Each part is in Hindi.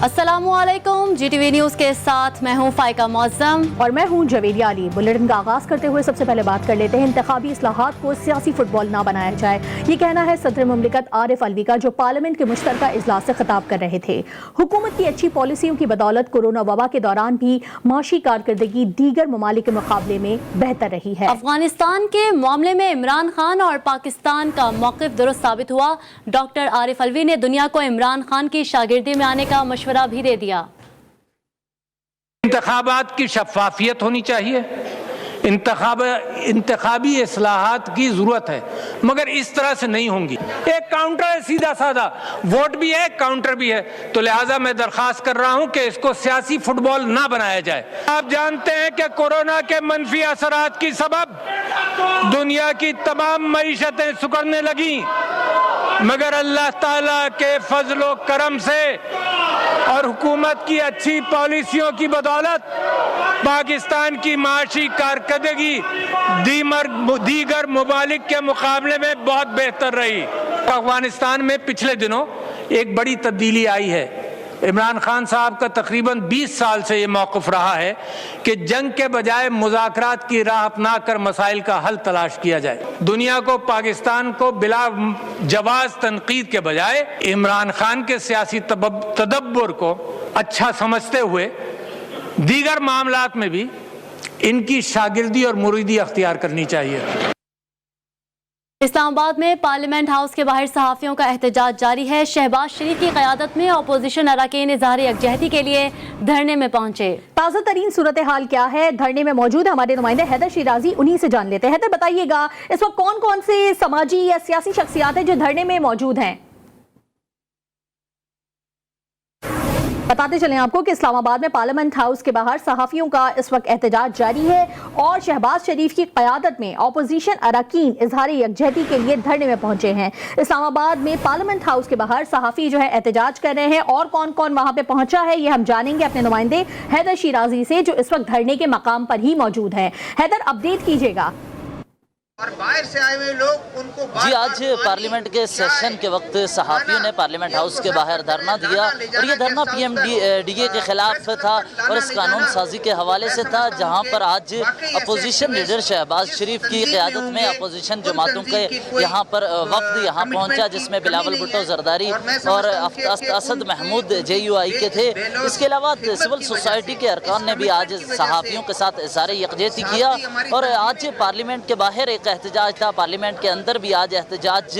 अस्सलामुअलैकुम, GTV न्यूज़ के साथ मैं हूं फाइका मौज़म और मैं हूं जवेरिया अली। बुलेटिन का आगाज करते हुए सबसे पहले बात कर लेते हैं इंतखाबी इस्लाहात को सियासी फुटबॉल ना बनाया जाए। ये कहना है सदर मुमलिकत आरिफ अलवी का, जो पार्लियामेंट के मुश्तरका इजलास से खिताब कर रहे थे। हुकूमत की अच्छी पॉलिसियों की बदौलत कोरोना वबा के दौरान भी माशी कारकर्दगी दीगर ममालिक के मुकाबले में बेहतर रही है। अफगानिस्तान के मामले में इमरान खान और पाकिस्तान का मौक़िफ़ दुरुस्त साबित हुआ। डॉक्टर आरिफ अलवी ने दुनिया को इमरान खान की शागिर्दी में आने का मशवरा भी दे दिया। इंतखाबात की शफाफियत होनी चाहिए, इंतखाबी इस्लाहात की जरूरत है, मगर इस तरह से नहीं होंगी। एक काउंटर है, सीधा साधा वोट भी है, काउंटर भी है। तो लिहाजा मैं दरखास्त कर रहा हूं कि इसको सियासी फुटबॉल ना बनाया जाए। आप जानते हैं कि कोरोना के मनफी असरात की सबब दुनिया की तमाम मईशतें सुकड़ने लगी, मगर अल्लाह ताला के फजलो करम से और हुकूमत की अच्छी पॉलिसियों की बदौलत पाकिस्तान की माशी कारकर्दगी दीगर ममालिक के मुकाबले में बहुत बेहतर रही। अफगानिस्तान में पिछले दिनों एक बड़ी तब्दीली आई है। इमरान खान साहब का तकरीबन 20 साल से ये मौक़िफ़ रहा है कि जंग के बजाय मुज़ाकरात की राह अपना कर मसाइल का हल तलाश किया जाए। दुनिया को पाकिस्तान को बिला जवाज़ तनकीद के बजाय इमरान खान के सियासी तदब्बुर को अच्छा समझते हुए दीगर मामलात में भी इनकी शागिर्दी और मुरीदी अख्तियार करनी चाहिए। इस्लामाबाद में पार्लियामेंट हाउस के बाहर सहाफ़ियों का एहतजाज जारी है। शहबाज शरीफ की क़यादत में अपोजिशन अरकान इज़हार यकजहती के लिए धरने में पहुंचे। ताज़ा तरीन सूरत हाल क्या है, धरने में मौजूद है हमारे नुमाइंदे हैदर शिराजी, उन्हीं से जान लेते हैं। हैदर, बताइएगा इस वक्त कौन कौन से समाजी या सियासी शख्सियात हैं जो धरने में मौजूद हैं? बताते चलें आपको कि इस्लामाबाद में पार्लियामेंट हाउस के बाहर सहाफ़ियों का इस वक्त एहतजाज जारी है और शहबाज शरीफ की क़यादत में अपोजिशन अरकान इज़हार यकजहती के लिए धरने में पहुंचे हैं। इस्लामाबाद में पार्लियामेंट हाउस के बाहर सहाफ़ी जो है एहतजाज कर रहे हैं और कौन कौन वहां पे पहुंचा है ये हम जानेंगे अपने नुमाइंदे हैदर शिराजी से, जो इस वक्त धरने के मकाम पर ही मौजूद है। हैदर, अपडेट कीजिएगा। और बाहर से आए हुए लोग उनको जी, आज पार्लियामेंट के सेशन के वक्त सहाफ़ियों ने पार्लियामेंट हाउस के बाहर धरना दिया और ये धरना PMDA के खिलाफ था और इस कानून साजी के हवाले से था, जहां पर आज अपोजिशन लीडर शहबाज शरीफ की क़यादत में अपोजिशन जमातों के यहाँ पर वफ्द यहाँ पहुँचा, जिसमें बिलावल भुट्टो जरदारी और असद महमूद JUI के थे। इसके अलावा सिविल सोसाइटी के अरकान ने भी आज सहाफ़ियों के साथ इज़हार यकजहती किया और आज पार्लियामेंट के बाहर एक एहतजाज था। पार्लियामेंट के अंदर भी आज एहतजाज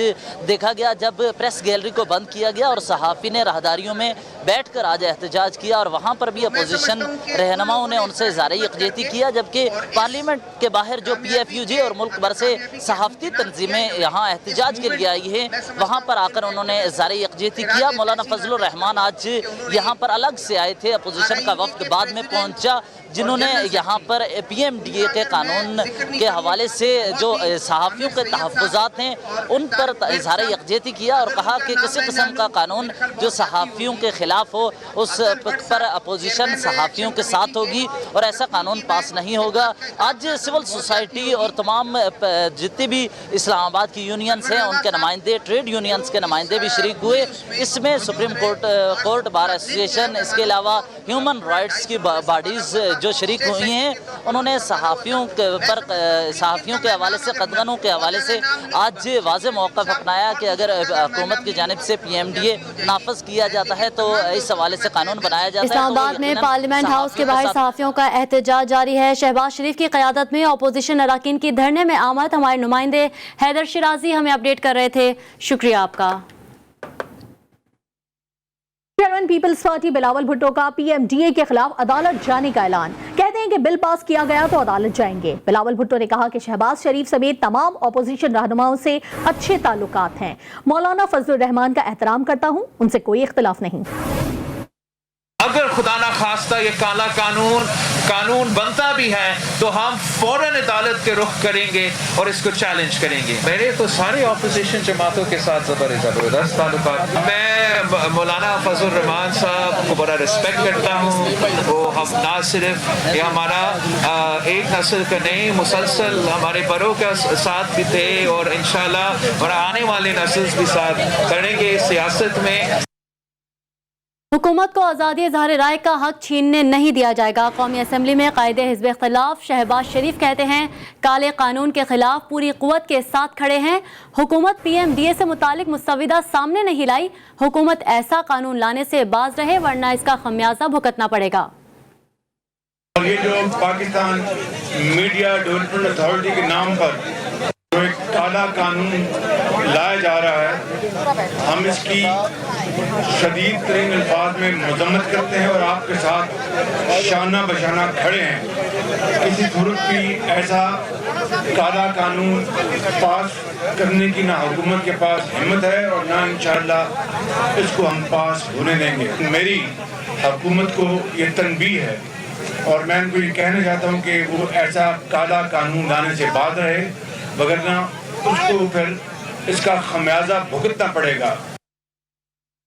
देखा गया, जब प्रेस गैलरी को बंद किया गया और सहाफ़ी ने राहदारियों में बैठकर आज एहतजाज किया और वहां पर भी अपोजिशन रहनुमाओं ने उनसे इज़हार यकजहती किया, जबकि पार्लियामेंट के बाहर जो PFUJ और मुल्क भर से सहाफ़ती तंजीमें यहाँ एहतजाज के लिए आई हैं, वहाँ पर आकर उन्होंने इज़हार यकजहती किया। मौलाना फजलुर रहमान आज यहाँ पर अलग से आए थे, अपोजिशन का वफ्द बाद में पहुँचा, जिन्होंने यहाँ पर PMDA के कानून के हवाले से जो सहाफ़ियों के तहफ़्फ़ुज़ात हैं उन पर इज़हार यकजहती किया और कहा कि किसी किस्म का कानून जो सहाफ़ियों के ख़िलाफ़ हो उस पर अपोजिशन सहाफ़ियों के साथ होगी और ऐसा कानून पास नहीं होगा। आज सिविल सोसाइटी और तमाम जितनी भी इस्लामाबाद की यूनियंस हैं उनके नुमाइंदे, ट्रेड यूनियंस के नुमाइंदे भी शरीक हुए। इसमें सुप्रीम कोर्ट बार एसोसिएशन, इसके अलावा ह्यूमन राइट्स की बॉडीज़ जो शरीक हुई हैं, उन्होंने सहाफ़ियों के हवाले से, कदगनों के हवाले से आज वाज़े मौक़िफ़ अपनाया कि अगर हुकूमत की जानिब से PMDA नाफज किया जाता है तो इस हवाले से कानून बनाया जाता है। इस्लामाबाद में पार्लियामेंट हाउस के बाहर सहाफ़ियों का एहतजाज जारी है। शहबाज शरीफ की क़यादत में अपोजिशन अरकान की धरने में आमद। हमारे नुमाइंदे हैदर शिराजी हमें अपडेट कर रहे थे, शुक्रिया आपका। Chairman People's Party Bilawal Bhutto का PMDA के खिलाफ अदालत जाने का ऐलान। कहते हैं कि बिल पास किया गया तो अदालत जाएंगे। बिलावल भुट्टो ने कहा कि शहबाज शरीफ समेत तमाम अपोजिशन रहनुमाओं से अच्छे ताल्लुकात हैं। मौलाना फजलुर रहमान का एहतराम करता हूं, उनसे कोई इख्तिलाफ नहीं। अगर खुदा ना खास्ता ये काला कानून बनता भी है तो हम फौरन अदालत के रुख करेंगे और इसको चैलेंज करेंगे। मेरे तो सारे ऑपोजिशन जमातों के साथ ज़बरदस्त ताल्लुकात। मैं मौलाना फजलुर रहमान साहब को बड़ा रिस्पेक्ट करता हूँ। वो हम ना सिर्फ ये हमारा एक नस्ल का नहीं, मुसलसल हमारे बड़ों का साथ भी थे और इंशाल्लाह और आने वाले नस्ल भी साथ करेंगे सियासत में। हुकूमत को आज़ादी इज़हार राय का हक छीनने नहीं दिया जाएगा। कौमी असम्बली में कायदे हिज़्ब इख्तिलाफ शहबाज शरीफ कहते हैं काले कानून के खिलाफ पूरी कुव्वत के साथ खड़े हैं। हुकूमत PMDA से मुतालिक मुस्तविदा सामने नहीं लाई। हुकूमत ऐसा कानून लाने से बाज रहे वरना इसका खमियाजा भुगतना पड़ेगा। और ये जो पाकिस्तान मीडिया डेवलपमेंट अथॉरिटी के नाम पर जो एक काला कानून लाया जा रहा है, हम इसकी शदीद तरीन अल्फाज में मजम्मत करते हैं और आपके साथ शाना बशाना खड़े हैं। किसी सूरत भी ऐसा काला कानून पास करने की ना हुकूमत के पास हिम्मत है और ना इंशाअल्लाह इसको हम पास होने देंगे। मेरी हुकूमत को ये तनबीह है और मैं उनको ये कहना चाहता हूँ कि वो ऐसा काला कानून लाने से बाज रहे, वगरना उसको फिर इसका खमियाजा भुगतना पड़ेगा।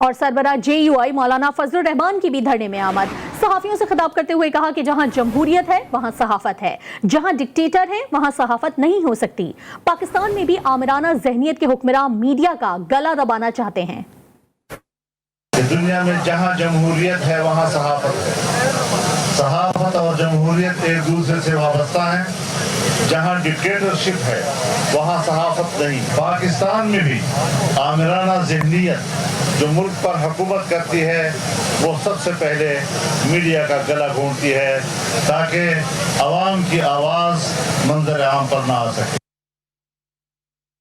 और सरबराह JUI मौलाना फजलुर रहमान की भी धरने में आमद। सहाफियों से खिताब करते हुए कहा कि जहां जमहूरियत है वहां सहाफत है, जहां डिक्टेटर है वहां सहाफत नहीं हो सकती। पाकिस्तान में भी आमिराना जहनियत के हुक्मरान मीडिया का गला दबाना चाहते हैं। दुनिया में जहां जमहूरियत है वहां सहाफत है। सहाफत और जमहूरियत एक दूसरे से वाबस्ता है। जहां डिक्टेटरशिप है वहां सहाफत नहीं। पाकिस्तान में भी आमिराना ज़हनियत जो मुल्क पर हुकूमत करती है वो सबसे पहले मीडिया का गला घोंटती है ताकि अवाम की आवाज़ मंजर आम पर ना आ सके।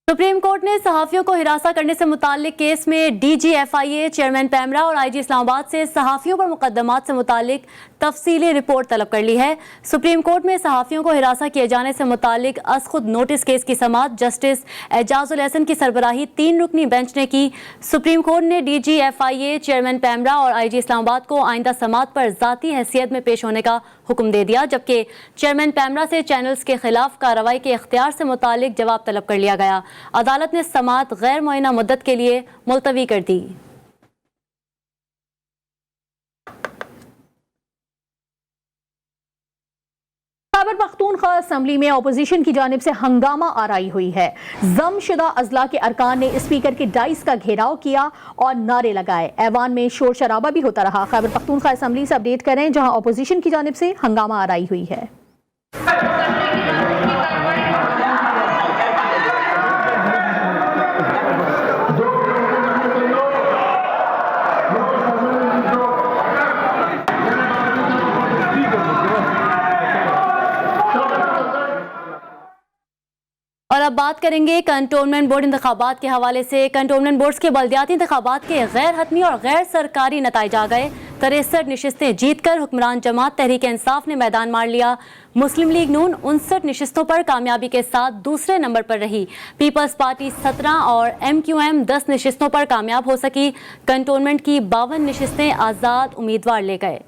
सुप्रीम कोर्ट ने सहाफियों को हिरासा करने से मुताल्लिक केस में DG FIA चेयरमैन पैमरा और IG इस्लामाबाद से सहाफियों पर मुकदमात से मुताल्लिक तफसीली रिपोर्ट तलब कर ली है। सुप्रीम कोर्ट में सहाफियों को हिरासा किए जाने से मुताल्लिक अज़खुद नोटिस केस की समाअत जस्टिस एजाजुल एहसन की सरबराही 3 रुकनी बेंच ने की। सुप्रीम कोर्ट ने DG FIA चेयरमैन पैमरा और IG इस्लामाबाद को आइंदा समाअत पर ज़ाती हैसियत में पेश होने का हुक्म दे दिया, जबकि चेयरमैन पैमरा से चैनल्स के खिलाफ कार्रवाई के इख्तियार से मुताल्लिक जवाब तलब कर लिया गया। अदालत ने समाअत गैर मुअय्यना मुद्दत के लिए मुलतवी कर दी। खैबर पख्तूनख्वा असम्बली में अपोजिशन की जानिब से हंगामा आराई हुई है। जमशुदा अजला के अरकान ने स्पीकर के डाइस का घेराव किया और नारे लगाए। ऐवान में शोर शराबा भी होता रहा। खैबर पख्तूनख्वा असम्बली से अपडेट करें जहां अपोजिशन की जानिब से हंगामा आराई हुई है। और अब बात करेंगे कंटोनमेंट बोर्ड इंतखाबात के हवाले से। कंटोनमेंट बोर्ड्स के बल्दियाती इंतखाबात के गैर हतमी और गैर सरकारी नताइज आ गए। 63 नशिस्तें जीतकर हुक्मरान जमात तहरीक इंसाफ ने मैदान मार लिया। मुस्लिम लीग नून 59 नशिस्तों पर कामयाबी के साथ दूसरे नंबर पर रही। पीपल्स पार्टी 17 और MQM 10 नशिस्तों पर कामयाब हो सकी। कंटोनमेंट की 52 नशिस्तें आज़ाद उम्मीदवार ले गए।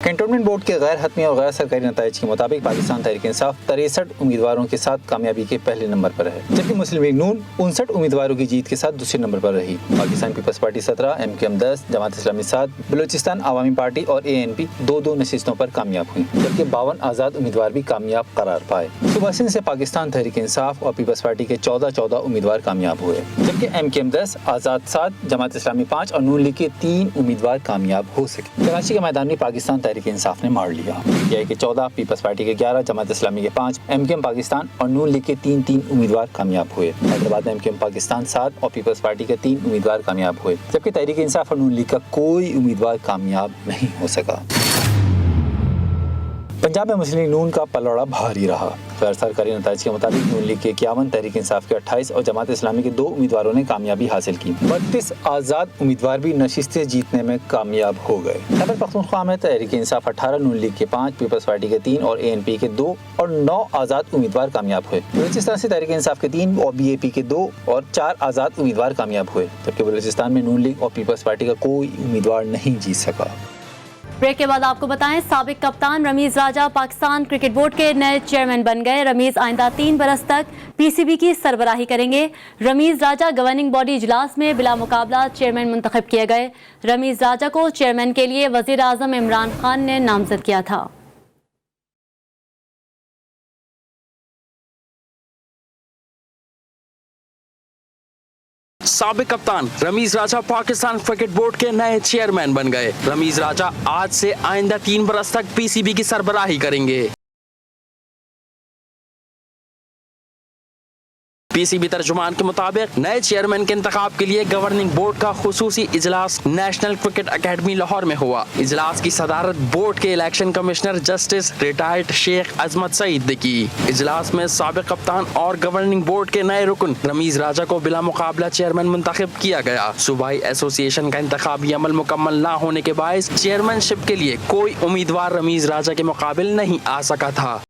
कंटोनमेंट बोर्ड के गैर हतमी और गैर सरकारी नताइज के मुताबिक पाकिस्तान तहरीक इंसाफ 63 उम्मीदवारों के साथ कामयाबी के पहले नंबर पर है, जबकि मुस्लिम लीग नून 59 उम्मीदवारों की जीत के साथ दूसरे नंबर पर रही। Pakistan peoples party 17, MQM 10, Jamaat Islami 7, Balochistan Awami party और ANP 2-2 नशिस्तों पर कामयाब हुई, जबकि 52 आज़ाद उम्मीदवार भी कामयाब करार पाए। सुबह सिंध से पाकिस्तान तहरीक इंसाफ और पीपल्स पार्टी के 14 उम्मीदवार कामयाब हुए, जबकि MQM 10, आज़ाद 7, जमात इस्लामी 5 और नून लीग के 3 उम्मीदवार कामयाब हो सके। कराची के मैदान में पाकिस्तान तहरीक इंसाफ ने मार लिया। PTI के 14, पीपल्स पार्टी के 11, जमात इस्लामी के 5, MQM पाकिस्तान और नून लीग के 3 उम्मीदवार कामयाब हुए। हैदराबाद में MQM पाकिस्तान 7 और पीपल्स पार्टी के 3 उम्मीदवार कामयाब हुए, जबकि तहरीक इंसाफ और नून लीग का कोई उम्मीदवार कामयाब नहीं हो सका। पंजाब में मुस्लिम लीग नून का पलड़ा भारी रहा। गैर सरकारी नताइज के मुताबिक नून लीग के 51, तहरीक इंसाफ के 28 और जमात इस्लामी के 2 उम्मीदवारों ने कामयाबी हासिल की। 32 आज़ाद उम्मीदवार भी नशिस्तें जीतने में कामयाब हो गए। खैबर पख्तूनख्वा में तहरीक इंसाफ 18, नून लीग के 5, पीपल्स पार्टी के 3 और ANP के 2 और 9 आज़ाद उम्मीदवार कामयाब हुए। बलूचिस्तान से तहरीक इंसाफ के 3 और BAP के 2 और 4 आज़ाद उम्मीदवार कामयाब हुए, जबकि बलूचिस्तान में नून लीग और पीपल्स पार्टी का कोई उम्मीदवार नहीं जीत सका। ब्रेक के बाद आपको बताएं, साबिक कप्तान रमीज राजा पाकिस्तान क्रिकेट बोर्ड के नए चेयरमैन बन गए। रमीज आइंदा 3 बरस तक PCB की सरबराही करेंगे। रमीज राजा गवर्निंग बॉडी इजलास में बिला मुकाबला चेयरमैन मुंतखब किए गए। रमीज राजा को चेयरमैन के लिए वजीर आजम इमरान खान ने नामजद किया था। साबिक कप्तान रमीज राजा पाकिस्तान क्रिकेट बोर्ड के नए चेयरमैन बन गए। रमीज राजा आज से आइंदा 3 बरस तक पीसीबी की सरबराही करेंगे। पीसीबी तर्जुमान के मुताबिक नए चेयरमैन के इंतखाब के लिए गवर्निंग बोर्ड का खुसूसी इजलास नेशनल क्रिकेट अकेडमी लाहौर में हुआ। इजलास की सदारत बोर्ड के election commissioner justice retired Sheikh Azmat Saeed ने की। इजलास में साबिक कप्तान और गवर्निंग बोर्ड के नए रुकन रमीज राजा को बिला मुकाबला चेयरमैन मुंतखब किया गया। सूबाई एसोसिएशन का इंतखाबी अमल मुकम्मल न होने के बायस चेयरमैनशिप के लिए कोई उम्मीदवार रमीज राजा के मुकाबिल नहीं आ सका था।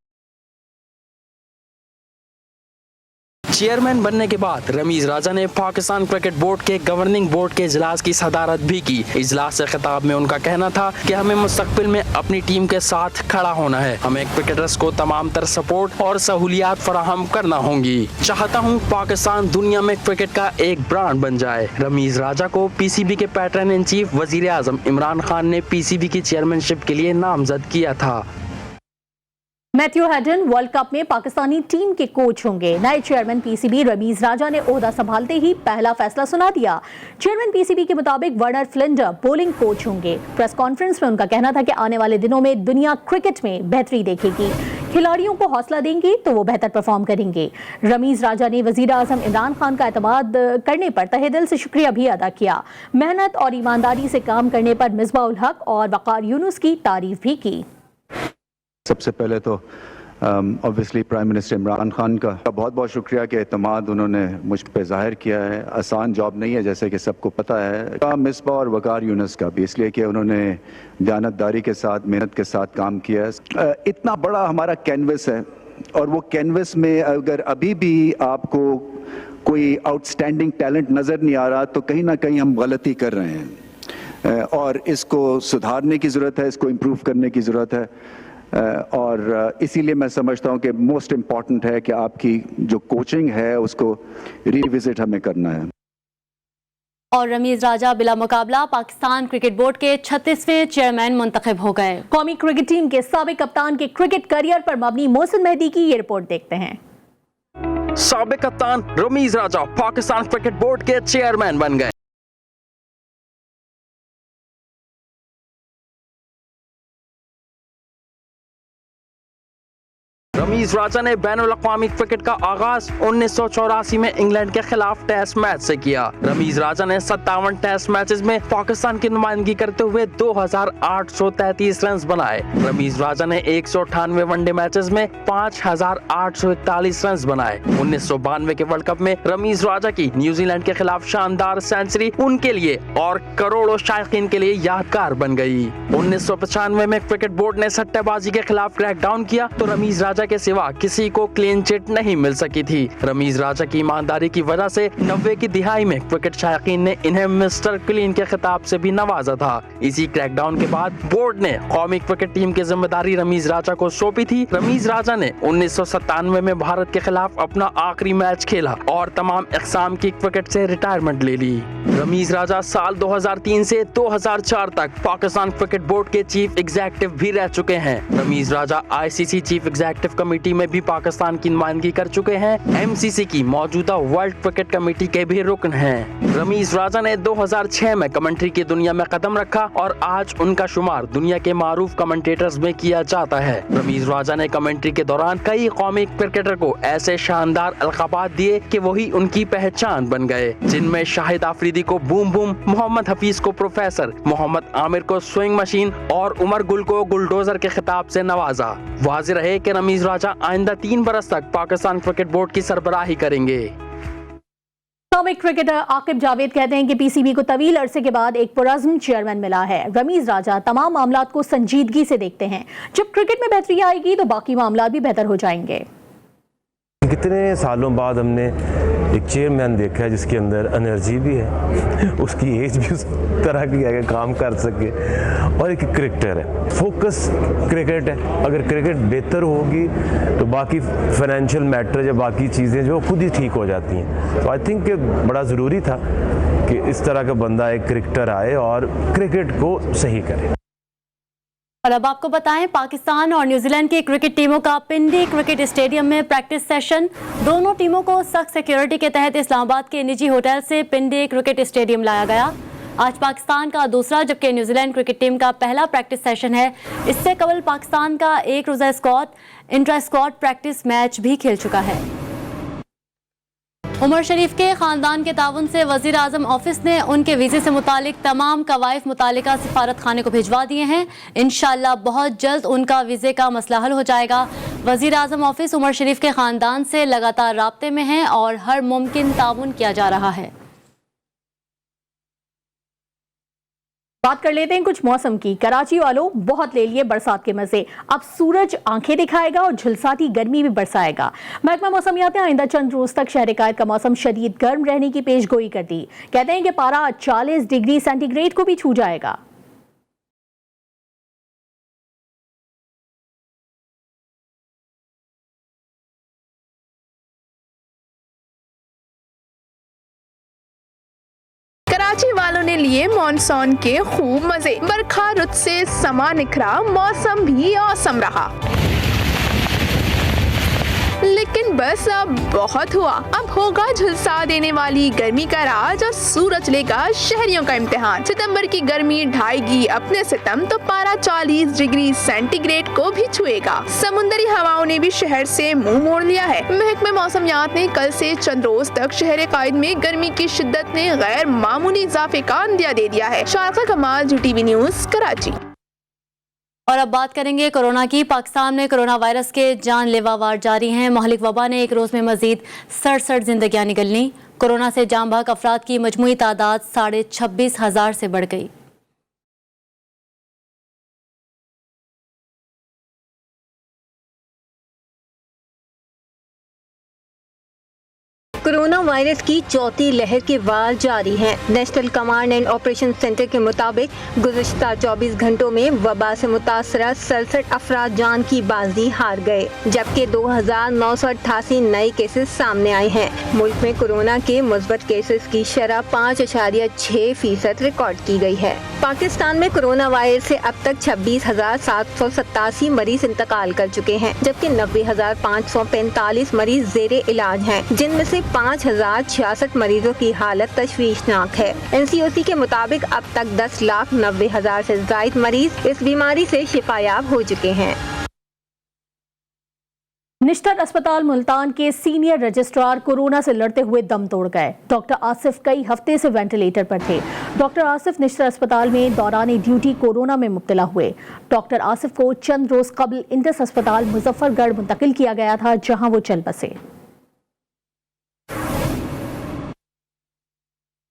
चेयरमैन बनने के बाद रमीज राजा ने पाकिस्तान क्रिकेट बोर्ड के गवर्निंग बोर्ड के इजलास की सदारत भी की। इजलास से खिताब में उनका कहना था कि हमें मुस्तकबिल में अपनी टीम के साथ खड़ा होना है। हमें क्रिकेटर्स को तमाम तर सपोर्ट और सहूलियात फराहम करना होंगी। चाहता हूँ पाकिस्तान दुनिया में क्रिकेट का एक ब्रांड बन जाए। रमीज राजा को पीसीबी के पैटर्न इन चीफ वजीर आजम इमरान खान ने पीसीबी की चेयरमैनशिप के लिए नामजद किया था। मैथ्यू हेडन वर्ल्ड कप में पाकिस्तानी टीम के कोच होंगे। नए चेयरमैन पीसीबी रमीज राजा ने ओहदा संभालते ही पहला फैसला सुना दिया। चेयरमैन पीसीबी के मुताबिक वर्नर फ्लिंडर बोलिंग कोच होंगे। प्रेस कॉन्फ्रेंस में उनका कहना था कि आने वाले दिनों में दुनिया क्रिकेट में बेहतरी देखेगी। खिलाड़ियों को हौसला देंगे तो वो बेहतर परफॉर्म करेंगे। रमीज राजा ने वजीर आजम इमरान खान का एतमाद करने पर तहे दिल से शुक्रिया भी अदा किया। मेहनत और ईमानदारी से काम करने पर मिसबाह उल हक और वकार यूनुस की तारीफ भी की। सबसे पहले तो obviously prime minister Imran Khan का बहुत बहुत शुक्रिया कि एतमाद उन्होंने मुझ पे जाहिर किया है। आसान जॉब नहीं है जैसे कि सबको पता है। मिसबाह और वकार यूनुस का भी इसलिए कि उन्होंने दयानतदारी के साथ मेहनत के साथ काम किया है। इतना बड़ा हमारा कैनवस है और वो कैनवस में अगर अभी भी आपको कोई आउटस्टैंडिंग टैलेंट नज़र नहीं आ रहा तो कहीं ना कहीं हम गलती कर रहे हैं और इसको सुधारने की ज़रूरत है, इसको इम्प्रूव करने की ज़रूरत है। और इसीलिए मैं समझता हूं कि मोस्ट इम्पॉर्टेंट है कि आपकी जो कोचिंग है उसको रिविजिट हमें करना है। और रमीज राजा बिला मुकाबला पाकिस्तान क्रिकेट बोर्ड के 36वें चेयरमैन मुंतखब हो गए। कौमी क्रिकेट टीम के साबिक कप्तान के क्रिकेट करियर पर मबनी मोहसिन मेहदी की ये रिपोर्ट देखते हैं। साबिक कप्तान रमीज राजा पाकिस्तान क्रिकेट बोर्ड के चेयरमैन बन गए। रमीज राजा ने बैनुल अक़वामी क्रिकेट का आगाज 1984 में इंग्लैंड के खिलाफ टेस्ट मैच से किया। रमीज राजा ने 57 टेस्ट मैचेस में पाकिस्तान की नुमाइंदगी करते हुए 2833 रन बनाए। रमीज राजा ने 198 वनडे मैचेस में 5841 रन बनाए। 1992 के वर्ल्ड कप में रमीज राजा की न्यूजीलैंड के खिलाफ शानदार सेंचुरी उनके लिए और करोड़ों शायकीन के लिए यादगार बन गई। 1995 में क्रिकेट बोर्ड ने सट्टेबाजी के खिलाफ क्रैकडाउन किया तो रमीज राजा के सिवा किसी को क्लीन चिट नहीं मिल सकी थी। रमीज राजा की ईमानदारी की वजह से 90 की दिहाई में क्रिकेट शायकीन ने इन्हें मिस्टर क्लीन के खिताब से भी नवाजा था। इसी क्रैकडाउन के बाद बोर्ड ने कौमी क्रिकेट टीम की जिम्मेदारी रमीज राजा को सौंपी थी। रमीज राजा ने 1997 में भारत के खिलाफ अपना आखिरी मैच खेला और तमाम इक़साम की क्रिकेट से रिटायरमेंट ले ली। रमीज राजा साल 2003 से 2004 तक पाकिस्तान क्रिकेट बोर्ड के चीफ एग्जीक्यूटिव भी रह चुके हैं। रमीज राजा आईसीसी चीफ एग्जीक्यूटिव कमेटी में भी पाकिस्तान की नुमाइंदगी कर चुके हैं। एमसीसी की मौजूदा वर्ल्ड क्रिकेट कमेटी के भी रुकन हैं। रमीज राजा ने 2006 में कमेंट्री की दुनिया में कदम रखा और आज उनका शुमार दुनिया के मारूफ कमेंटेटर्स में किया जाता है। रमीज राजा ने कमेंट्री के दौरान कई कौमी क्रिकेटर को ऐसे शानदार अलक़ाबात दिए कि वही उनकी पहचान बन गए, जिनमें शाहिद आफरीदी को बूम बूम, मोहम्मद हफीज को प्रोफेसर, मोहम्मद आमिर को स्विंग मशीन और उमर गुल को बुलडोजर के खिताब से नवाजा। वाज़ेह रहे कि रमीज राजा आइंदा 3 बरस तक पाकिस्तान क्रिकेट बोर्ड की सरबराही करेंगे। साबिक क्रिकेटर आकिब जावेद कहते हैं कि पीसीबी को तवील अरसे के बाद एक पुरअज़्म चेयरमैन मिला है। रमीज राजा तमाम मामलात को संजीदगी से देखते हैं। जब क्रिकेट में बेहतरी आएगी तो बाकी मामलात भी बेहतर हो जाएंगे। कितने सालों बाद हमने एक चेयरमैन देखा है जिसके अंदर एनर्जी भी है, उसकी एज भी उस तरह की है कि काम कर सके, और एक क्रिकेटर है, फोकस क्रिकेट है। अगर क्रिकेट बेहतर होगी तो बाकी फाइनेंशियल मैटर या बाकी चीज़ें जो खुद ही ठीक हो जाती हैं। तो आई थिंक बड़ा ज़रूरी था कि इस तरह का बंदा एक क्रिकेटर आए और क्रिकेट को सही करे। और अब आपको बताएं, पाकिस्तान और न्यूजीलैंड की क्रिकेट टीमों का पिंडी क्रिकेट स्टेडियम में प्रैक्टिस सेशन। दोनों टीमों को सख्त सिक्योरिटी के तहत इस्लामाबाद के निजी होटल से पिंडी क्रिकेट स्टेडियम लाया गया। आज पाकिस्तान का दूसरा जबकि न्यूजीलैंड क्रिकेट टीम का पहला प्रैक्टिस सेशन है। इससे कबल पाकिस्तान का एक रोजा इंट्रा स्क्वाड प्रैक्टिस मैच भी खेल चुका है। उमर शरीफ के खानदान के ताउन से वजीर आजम ऑफिस ने उनके वीजे से मुतालिक तमाम कवायद मुतालिका सिफारत खाने को भिजवा दिए हैं। इंशाल्लाह बहुत जल्द उनका वीजे का मसला हल हो जाएगा। वजीर आजम ऑफिस उमर शरीफ के खानदान से लगातार राब्ते में है और हर मुमकिन ताउन किया जा रहा है। बात कर लेते हैं कुछ मौसम की। कराची वालों बहुत ले लिए बरसात के मजे, अब सूरज आंखें दिखाएगा और झुलसाती गर्मी भी बरसाएगा। महकमा मौसमियात ने आइंदा चंद रोज तक शहर कायद का मौसम शदीद गर्म रहने की पेशगोई कर दी। कहते हैं कि पारा 40 डिग्री सेंटीग्रेड को भी छू जाएगा। कराची वालों ने लिए मॉनसून के खूब मजे, बरखा रुत से समा निखरा, मौसम भी औसम रहा। लेकिन बस अब बहुत हुआ, अब होगा झुलसा देने वाली गर्मी का राज और सूरज लेगा शहरियों का इम्तिहान। सितंबर की गर्मी ढाएगी अपने सितम तो पारा 40 डिग्री सेंटीग्रेड को भी छुएगा। समुद्री हवाओं ने भी शहर से मुंह मोड़ लिया है। महकमे मौसमियात ने कल से चंद रोज तक शहर कायद में गर्मी की शिद्दत ने गैर मामूली इजाफे का अंदिया दे दिया है। शारका कमाल, GTV न्यूज, कराची। और अब बात करेंगे कोरोना की। पाकिस्तान में कोरोना वायरस के जानलेवा वार जारी हैं। महलिक वबा ने एक रोज में मजीद 67 जिंदगियां निगल लीं। कोरोना से जाम बहक अफराद की मजमूई तादाद 26,500 से बढ़ गई। कोरोना वायरस की चौथी लहर के वार जारी हैं। National command and operation centre के मुताबिक गुज़िश्ता 24 घंटों में वबा से मुतासरा 67 अफराद जान की बाजी हार गए, जबकि 2,988 नए केसेस सामने आए हैं। मुल्क में कोरोना के मुस्बत केसेस की शरह 5.6% रिकॉर्ड की गई है। पाकिस्तान में कोरोना वायरस से अब तक 26,787 मरीज इंतकाल कर चुके हैं, जबकि 90,545 मरीज जेरे इलाज हैं, जिनमें से 5,066 मरीजों की हालत तशवीशनाक है। NCOC के मुताबिक अब तक 10,90,000 से ज़ायद मरीज इस बीमारी से शिफायाब हो चुके हैं। निश्तर अस्पताल मुल्तान के सीनियर रजिस्ट्रार कोरोना से लड़ते हुए दम तोड़ गए। डॉक्टर आसिफ कई हफ्ते से वेंटिलेटर पर थे। डॉक्टर आसिफ निश्तर अस्पताल में दौरान ड्यूटी कोरोना में मुब्तला हुए। डॉक्टर आसिफ को चंद रोज कबल इंडस अस्पताल मुजफ्फरगढ़ मुंतकिल किया गया था, जहां वो चल बसे।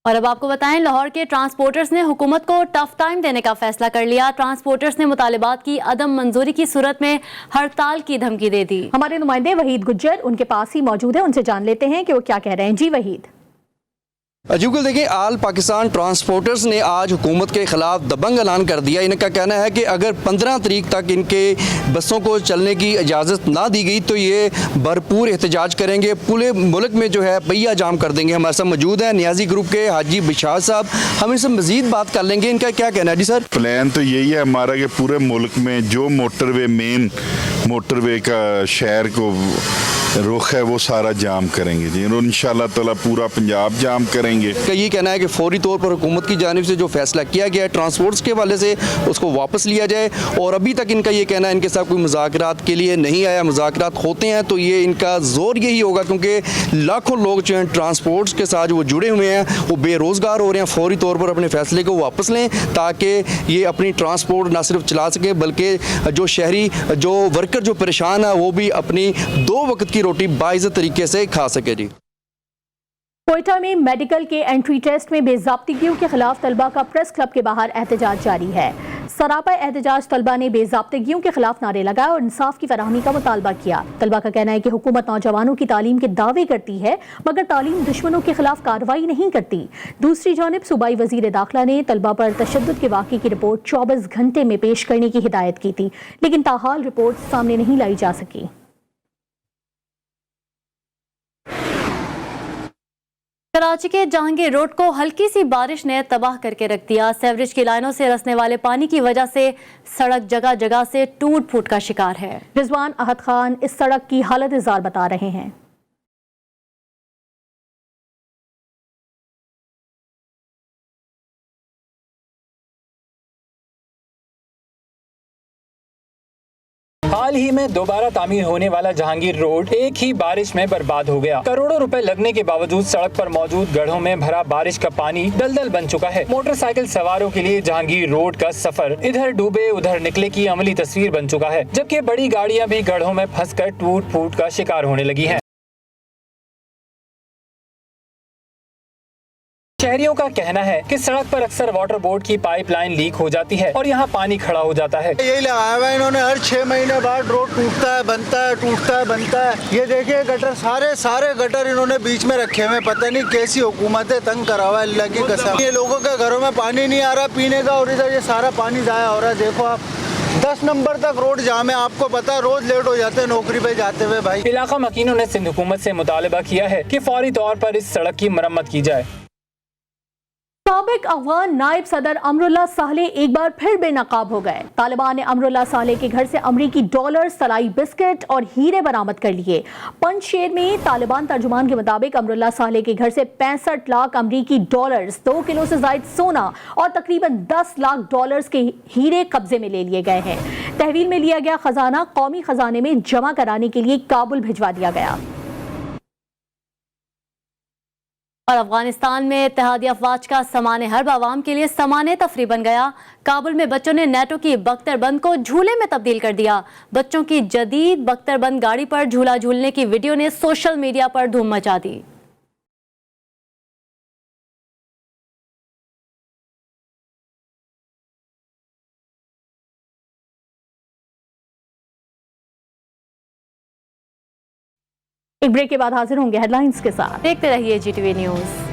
और अब आपको बताएं, लाहौर के ट्रांसपोर्टर्स ने हुकूमत को टफ टाइम देने का फैसला कर लिया। ट्रांसपोर्टर्स ने मुतालिबात की अदम मंजूरी की सूरत में हड़ताल की धमकी दे दी। हमारे नुमाइंदे वहीद गुज्जर उनके पास ही मौजूद है, उनसे जान लेते हैं कि वो क्या कह रहे हैं। जी वहीद। बिल्कुल, देखिए, आल पाकिस्तान ट्रांसपोर्टर्स ने आज हुकूमत के खिलाफ दबंग ऐलान कर दिया। इनका कहना है कि अगर 15 तारीख तक इनके बसों को चलने की इजाज़त ना दी गई तो ये भरपूर एहतजाज करेंगे, पूरे मुल्क में जो है पहिया जाम कर देंगे। हमारे साथ मौजूद हैं नियाजी ग्रुप के हाजी बिशार साहब, हम इनसे मजीद बात कर लेंगे। इनका क्या कहना है? जी सर। प्लान तो यही है हमारा कि पूरे मुल्क में जो मोटरवे मेन मोटरवे का शहर को रुख है वो सारा जाम करेंगे जी, और इंशाल्लाह ताला पूरा पंजाब जाम करेंगे। का ये कहना है कि फौरी तौर पर हुकूमत की जानिब से जो फैसला किया गया है ट्रांसपोर्ट्स के हवाले से उसको वापस लिया जाए, और अभी तक इनका ये कहना है इनके साथ कोई मुज़ाकरात के लिए नहीं आया। मुज़ाकरात होते हैं तो ये इनका जोर यही होगा, क्योंकि लाखों लोग जो हैं ट्रांसपोर्ट्स के साथ जो जुड़े हुए हैं वो बेरोज़गार हो रहे हैं। फौरी तौर पर अपने फैसले को वापस लें ताकि ये अपनी ट्रांसपोर्ट ना सिर्फ चला सके बल्कि जो शहरी जो वर्कर जो परेशान है वो भी अपनी 2 वक्त की रोटी बाइज़्ज़त तरीके से खा सके। जी। कोयटा में मेडिकल के एंट्री टेस्ट में बेज़ाब्तिगियों के खिलाफ तलबा का प्रेस क्लब के बाहर एहतजाज जारी है। सरापा एहतजाज तलबा ने बेज़ाब्तिगियों के खिलाफ नारे लगाए और इंसाफ की फराहमी का मुतालबा किया। तलबा का कहना है कि हुकूमत नौजवानों की तालीम के दावे करती है मगर तालीम दुश्मनों के खिलाफ कार्रवाई नहीं करती। दूसरी जानिब सूबाई वजीर दाखिला ने तलबा पर तशद्दुद के वाक़े की रिपोर्ट 24 घंटे में पेश करने की हिदायत की थी, लेकिन ताहाल रिपोर्ट सामने नहीं लाई जा सकी। कराची के जहांगीर रोड को हल्की सी बारिश ने तबाह करके रख दिया। सेवरेज की लाइनों से रसने वाले पानी की वजह से सड़क जगह जगह से टूट फूट का शिकार है। रिजवान अहद खान इस सड़क की हालत इज़ार बता रहे हैं। हाल ही में दोबारा तामीर होने वाला जहांगीर रोड एक ही बारिश में बर्बाद हो गया। करोड़ों रुपए लगने के बावजूद सड़क पर मौजूद गड्ढों में भरा बारिश का पानी दलदल बन चुका है। मोटरसाइकिल सवारों के लिए जहांगीर रोड का सफर इधर डूबे उधर निकले की अमली तस्वीर बन चुका है, जबकि बड़ी गाड़ियां भी गड्ढों में फंसकर टूट फूट का शिकार होने लगी हैं। शहरियों का कहना है कि सड़क पर अक्सर वाटर बोर्ड की पाइपलाइन लीक हो जाती है और यहाँ पानी खड़ा हो जाता है। यही लगाया हुआ इन्होंने, हर 6 महीने बाद रोड टूटता है, बनता है, टूटता है, बनता है। ये देखिए गटर, सारे गटर इन्होंने बीच में रखे हुए, पता नहीं कैसी हुकूमत है, तंग करा हुआ है अल्लाह की कसम। ये लोगों के घरों में पानी नहीं आ रहा पीने का और इधर ये सारा पानी जाया हो रहा है। देखो आप 10 नंबर तक रोड जाम है, आपको पता है रोज लेट हो जाते हैं नौकरी पे जाते हुए। भाई इलाका मकीनों ने सिंध हुकूमत से मुतालबा किया है कि फौरी तौर पर इस सड़क की मरम्मत की जाए। साबिक अफगान नायब सदर अमरुल्लाह सालेह एक बार फिर बेनकाब हो गए। तालिबान ने अमरुल्लाह सालेह के घर से अमरीकी डॉलर, सलाई बिस्किट और हीरे बरामद कर लिए। पंजशेर में तालिबान तर्जुमान के मुताबिक अमरुल्लाह सालेह के घर से 65 लाख अमरीकी डॉलर्स, 2 किलो से जायद सोना और तकरीबन 10 लाख डॉलर्स के हीरे कब्जे में ले लिए गए हैं। तहवील में लिया गया खजाना कौमी खजाने में जमा कराने के लिए काबुल भिजवा दिया गया। और अफगानिस्तान में इत्तेहादी अफवाज का सामान्य हर्ब आवाम के लिए सामान्य तफरी बन गया। काबुल में बच्चों ने नेटो की बख्तरबंद को झूले में तब्दील कर दिया। बच्चों की जदीद बख्तरबंद गाड़ी पर झूला झूलने की वीडियो ने सोशल मीडिया पर धूम मचा दी। एक ब्रेक के बाद हाजिर होंगे हेडलाइंस के साथ। देखते रहिए GTV न्यूज़।